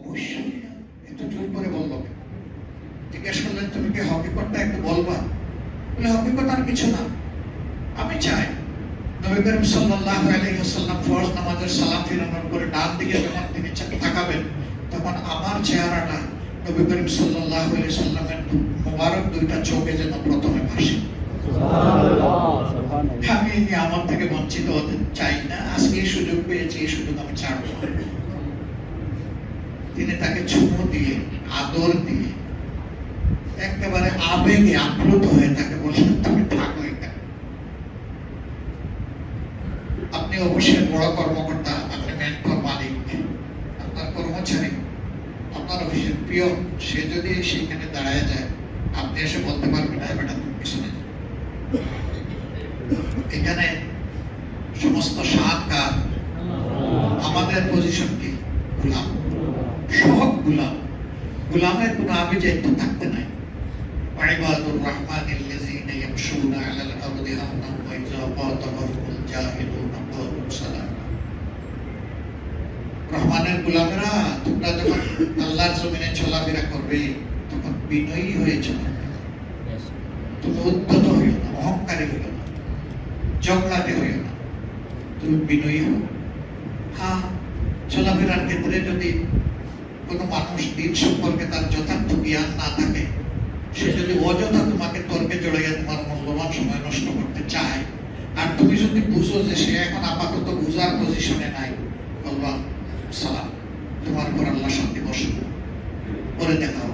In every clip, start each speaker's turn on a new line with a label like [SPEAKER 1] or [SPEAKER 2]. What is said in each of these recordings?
[SPEAKER 1] অবশ্যই। একটু জোর করে বলবো। জিজ্ঞেস করলেন তুমি কি হকিকতটা একটু বলবা? বলে হকিকত আর কিছু না। আমি চাই নবী করিম সাল্লাল্লাহু আলাইহি ওয়াসাল্লাম ফরজ নামাজের সালাম ফিরানোর পরে ডান দিকে যখন তিনি তাকাবেন তখন আমার চেহারাটা নবী করিম সাল্লাল্লাহু আলাইহি ওয়াসাল্লামের মোবারক দুইটা চোখে যেন প্রথমে ভাসে। আমি এই নিয়ামত থেকে বঞ্চিত হতে চাই না। আজকে এই সুযোগ পেয়েছি, এই সুযোগ আমি ছাড়ব না। তিনি তাকে চুমু দিয়ে আদর দিয়ে একেবারে আবেগে আপ্লুত হয়ে তাকে বললেন তুমি থাকো এখানে। আপনি অবশ্যই বড় কর্মকর্তা, আপনি মেন্টর, মালিক, আপনার কর্মচারী, আপনার অফিসের প্রিয়, সে যদি সেখানে দাঁড়ায় যায় আপনি এসে বলতে পারবেন না বেটা তুমি পিছনে যাও। এখানে সমস্ত সাতকার আমাদের পজিশন কি? গোলাম, সব গোলাম। গোলামের কোনো আভিজাত্য থাকতে নাই। ওয়াইবাদুর রহমানিল্লাযীনা ইয়ামশুনা আলাল আরদি হাওনান ওয়া ইযা খাতাবাহুমুল জাহিলুনা ক্বালু সালামা। রহমানের গোলামেরা তোমরা যখন আল্লাহর জমিনে চলাফেরা করবে তখন বিনয়ী হয়ে চলবে। তুমি উদ্ধত হইও না, অহংকারী হইও না, জগলাটে হইও না, তুমি বিনয়ী হও। হ্যাঁ, চলাফেরার ক্ষেত্রে যদি কোনো মানুষ দিন সম্পর্কে তার যথার্থ জ্ঞান না থাকে, সে যদি অযথা তোমাকে তর্কে জড়াইয়া তোমার মূল্যবান সময় নষ্ট করতে চায়, আর তুমি যদি বুঝো যে সে এখন আপাতত বুঝার পজিশনে নাই, বলবা সালাম, তোমার উপর আল্লাহ শান্তি বসে, বলে দেখাও,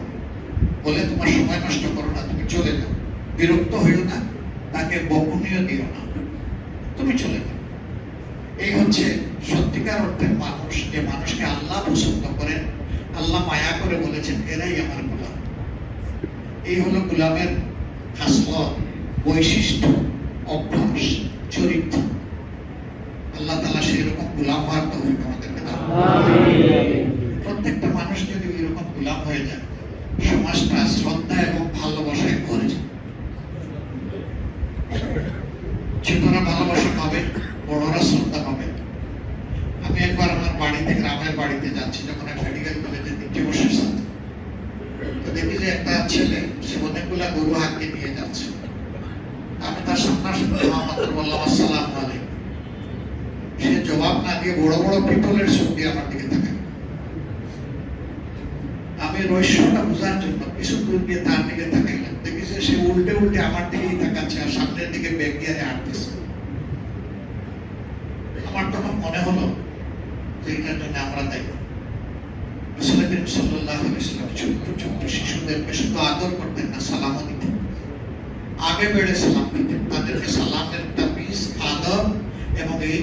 [SPEAKER 1] বলে তোমার সময় নষ্ট করো না, তুমি চলে যাও। বিরক্ত হইও না, তাকে বকুনিও দিও না, তুমি চলে যাও। এই হচ্ছে সত্যিকার অর্থের মানুষ, যে মানুষকে আল্লাহ পছন্দ করেন, আল্লাহ মায়া করে বলেছেন এরাই আমার গোলাম। এই হলো গোলামের খাসলত, বৈশিষ্ট্য, অভ্যাস, চরিত্র। আল্লাহ তাআলা সেই রকম গোলাম হওয়ার তৌফিক আমাদেরকে দান করুন। প্রত্যেকটা মানুষ যদি এরকম গোলাম হয়ে যায়, সমাজটা শ্রদ্ধা এবং ভালোবাসায় ভরে যায়। ছোটরা ভালোবাসা পাবে, বড়রা শ্রদ্ধা পাবে। আমি একবার আমার বাড়িতে, গ্রামের বাড়িতে যাচ্ছি, যখন আমি মেডিকেল কলেজে 3 বছর ছাত্র, তো দেখি যে একটা ছেলে সে অনেকগুলা গরু হাঁকিয়ে নিয়ে যাচ্ছে। আমি তার সামনাসামনি মাত্র বললাম আসসালামু আলাইকুম। সে জবাব না দিয়ে বড় বড় পিতলের চোখ দিয়ে আমার দিকে তাকায়। আমি রহস্যটা বোঝার জন্য কিছু দূর দিয়ে তার দিকে তাকাইলাম, দেখি যে সে উল্টে উল্টে আমার দিকেই তাকাচ্ছে আর সামনের দিকে ব্যাগ গিয়ারে হাঁটতেছে। আমার তখন মনে হলো যে এটার জন্য আমরা দায়ী। রাসূল করিম সাল্লাল্লাহু আলাইহি ওয়াসাল্লাম ছোট্ট ছোট্ট শিশুদেরকে শুধু আদর করতেন না, সালামও দিতেন। আগে বেড়ে সালাম দিতেন, তাদেরকে সালামের তামিজ, আদব এবং এই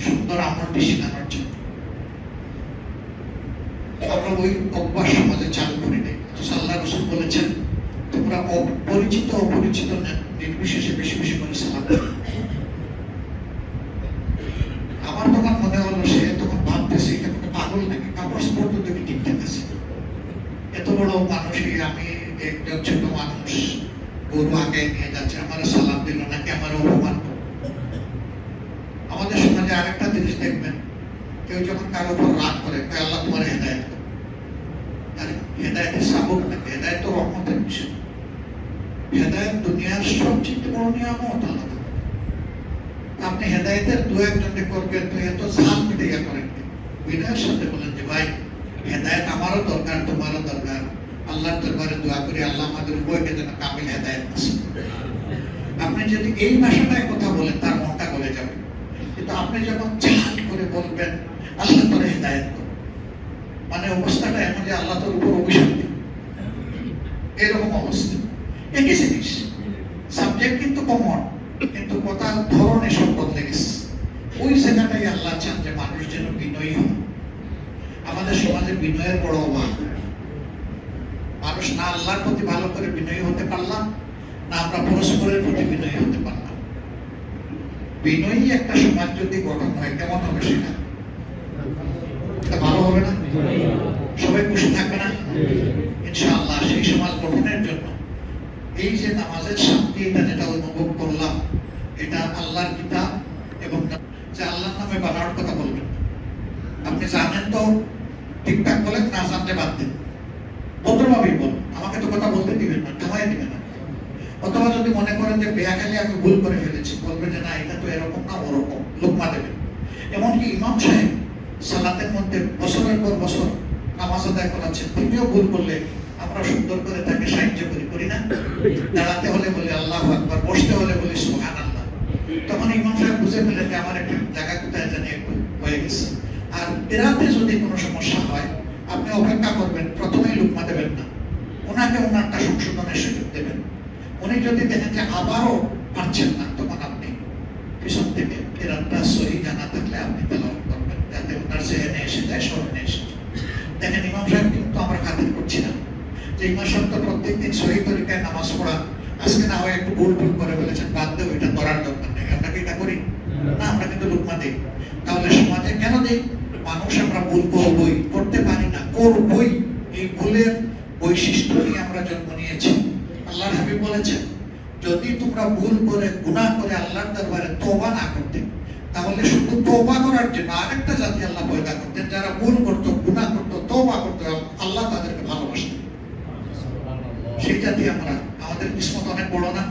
[SPEAKER 1] সুন্দর আমলটি শেখানোর জন্য। আমরা ওই অভ্যাস সমাজে চালু করি নাই। আল্লাহ রাসূল বলেছেন তোমরা পরিচিত অপরিচিত নির্বিশেষে বেশি বেশি করে সালাম করো। আমার তখন মনে হলো সে তখন ভাবতেছে এটা কোনো পাগল নাকি, কাপড় স্পর্শ দেখে ঠিকঠাক আছে। এত বড় মানুষই আমি একজন ছোট মানুষ গরু আগে নিয়ে যাচ্ছে, আমার সালাম দিল নাকি আমার অপমান করলো। আমাদের সমাজে আরেকটা জিনিস দেখবেন, কেউ যখন কারো উপর রাগ করে আল্লাহ তোমার হেদায়েত করো, আর হেদায়েতের সাবক নাকি? হেদায়েত তো রহমতের বিষয়। হেদায়েত দুনিয়ার সবচেয়ে বড় নিয়ামত আল্লাহ। আপনি হেদায়েতের দু একজনকে করবেন তো এত জাল মিটাইয়া করেন, বিনয়ের সাথে বলেন যে ভাই হেদায়েত আমারও দরকার, তোমারও দরকার। আল্লাহর দরবারে দোয়া করি আল্লাহ আমাদের উভয়কে যেন কামিল হেদায়েত নসিব করেন। আপনি যদি এই ভাষাটায় কথা বলেন তার মনটা গলে যাবে। কিন্তু আপনি যখন জাল করে বলবেন আল্লাহ তোর হেদায়েত করো, মানে অবস্থাটা এমন যে আল্লাহ তোর উপর অভিশাপ দিন, এরকম অবস্থা। একই জিনিস, সাবজেক্ট কিন্তু কমন, কিন্তু কথা ধরনের সব বদলে গেছে। ওই জায়গাটাই আল্লাহ চান যে মানুষ যেন বিনয়ী হয়। আমাদের সমাজে বিনয়ের বড় অভাব। মানুষ না আল্লাহর প্রতি ভালো করে বিনয়ী হতে পারলাম, না আমরা পরস্পরের প্রতি বিনয়ী হতে পারলাম। বিনয়ী একটা সমাজ যদি গঠন হয় কেমন হবে সেটা? ভালো হবে না? সবাই খুশি থাকবে না? ইনশাআল্লাহ সেই সমাজ গঠনের জন্য এই যে নামাজের শান্তি, এটা যেটা অনুভব করলাম, এটা আল্লাহর কিতাব এবং যে আল্লাহর নামে বানানোর কথা বলবেন। আপনি জানেন তো ঠিকঠাক বলেন, না জানলে বাদ দেন, ভদ্রভাবেই বলুন, আমাকে তো কথা বলতে দিবেন না, থামাই দিবেন না। অথবা যদি মনে করেন যে বেয়াখালি আমি ভুল করে ফেলেছি, বলবেন যে না এটা তো এরকম না ওরকম, লোকমা দেবেন। এমনকি ইমাম সাহেব সালাতের মধ্যে বছরের পর বছর নামাজ আদায় করাচ্ছেন, তিনিও ভুল করলে আমরা সুন্দর করে তাকে সাহায্য করি না? দাঁড়াতে হলে বলি আল্লাহু আকবার, বসতে হলে বলি সুবহানাল্লাহ। তখন ইমাম সাহেব বুঝে ফেলেন যে আমার একটা জায়গা কোথায় জানি একটু হয়ে গেছে। আর এরাতে যদি কোনো সমস্যা হয়, আপনি অপেক্ষা করবেন, প্রথমেই লুকমা দেবেন না, ওনাকে ওনারটা সংশোধনের সুযোগ দেবেন। উনি যদি দেখেন যে আবারও পারছেন না, তখন আপনি পিছন থেকে এরাতটা সহি জানা থাকলে আপনি তেলাওয়াত করবেন, যাতে ওনার জেহেনে এসে যায়, স্মরণে এসে যায়। দেখেন ইমাম সাহেব কিন্তু আমরা খাতির করছি না যে ইমাম সাহেব তো প্রত্যেকদিন সহি তরিকায় নামাজ পড়া, আজকে না হয় একটু ভুল করে ফেলেছেন, বাদ দেব, এটা করার দরকার নেই। আমরা কি এটা করি না? আমরা কিন্তু লুকমা দিই। তাহলে সমাজে কেন দিই? মানুষ আমরা ভুল করবই, করতে পারি না, করবই। এই ভুলের বৈশিষ্ট্য নিয়ে আমরা জন্ম নিয়েছি। আল্লাহর হাবিব বলেছেন, যদি তোমরা ভুল করে গুনাহ করে আল্লাহর দরবারে তওবা না করতে, তাহলে শুধু তওবা করার জন্য আরেকটা জাতি আল্লাহ পয়দা করতেন, যারা ভুল করতো, গুনাহ করতো, তওবা করতো, আল্লাহ তাদেরকে ভালোবাসতেন। সেই জাতি আমরা, আমাদের কিসমত অনেক বড় না?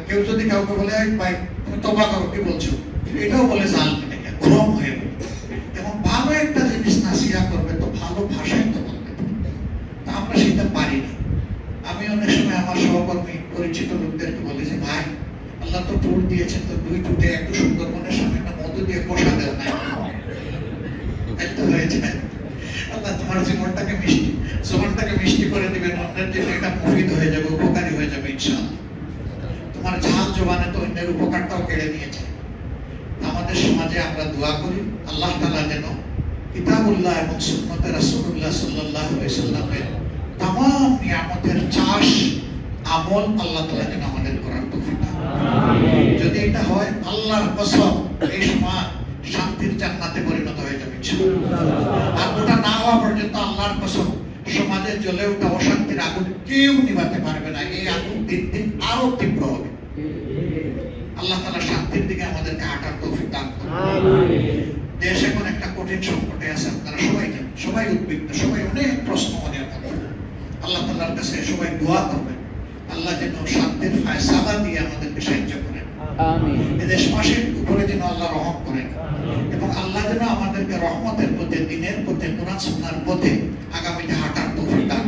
[SPEAKER 1] কেউ যদি কাউকে বলে ভাই তুমি তওবা করো, কি বলছো, এটাও বলে জাল মেটে গরম হয়ে গেল। এবং ভালো একটা জিনিস নাসিহা করবে তো ভালো ভাষায় তো বলবে, তা আমরা সেটা পারি না। আমি অনেক সময় আমার সহকর্মী পরিচিত লোকদেরকে বলি যে ভাই আল্লাহ তো টুর দিয়েছেন, তো দুই টুটে একটু সুন্দরবনের সামনে একটা মধু দিয়ে কষা দেও না, একটু হয়েছে। আল্লাহ তোমার জীবনটাকে মিষ্টি, জীবনটাকে মিষ্টি করে দিবেন, অন্যের জন্য এটা মুফিদ হয়ে যাবে, উপকারী হয়ে যাবে ইনশাআল্লাহ। তোমার ঝাল জবানে তো অন্যের উপকারটাও কেড়ে নিয়েছে। আমাদের সমাজে আমরা দোয়া করি আল্লাহ তাআলা যেন কিতাবুল্লাহ এবং সুন্নতে রাসূলুল্লাহ সাল্লাল্লাহু আলাইহি ওয়াসাল্লামের तमाम নিয়ামতের চাষ আমল আল্লাহ তাআলা যেন আমাদের করার তৌফিক দান করেন। যদি এটা হয় আল্লাহর কসম, এই সমাজ শান্তির জান্নাতে পরিণত হয়ে যাবে ইনশাআল্লাহ। আর ওটা না হওয়া পর্যন্ত আল্লাহর কসম সমাজে জ্বলে ওঠা অশান্তির আগুন কেউ নিভাতে পারবে না, এই আগুন দিন দিন আরো তীব্র হবে। আল্লাহ তাআলা শান্তির দিকে আমাদেরকে হাঁটার তৌফিক দান করুন। দেশ এখন একটা কঠিন সংকটে আছে, আপনারা সবাই জানেন, সবাই উদ্বিগ্ন, সবাই অনেক প্রশ্ন মনে করে। আল্লাহ তাআলার কাছে সবাই দোয়া করবেন, আল্লাহ যেন শান্তির ফায়সালা দিয়ে আমাদেরকে সাহায্য করেন। আমিন। এই দেশবাসীর উপরে যেন আল্লাহ রহম করেন এবং আল্লাহ যেন আমাদেরকে রহমতের পথে, দ্বীনের পথে, কোরআন সুন্নাহর পথে আগামীতে হাঁটার তৌফিক দান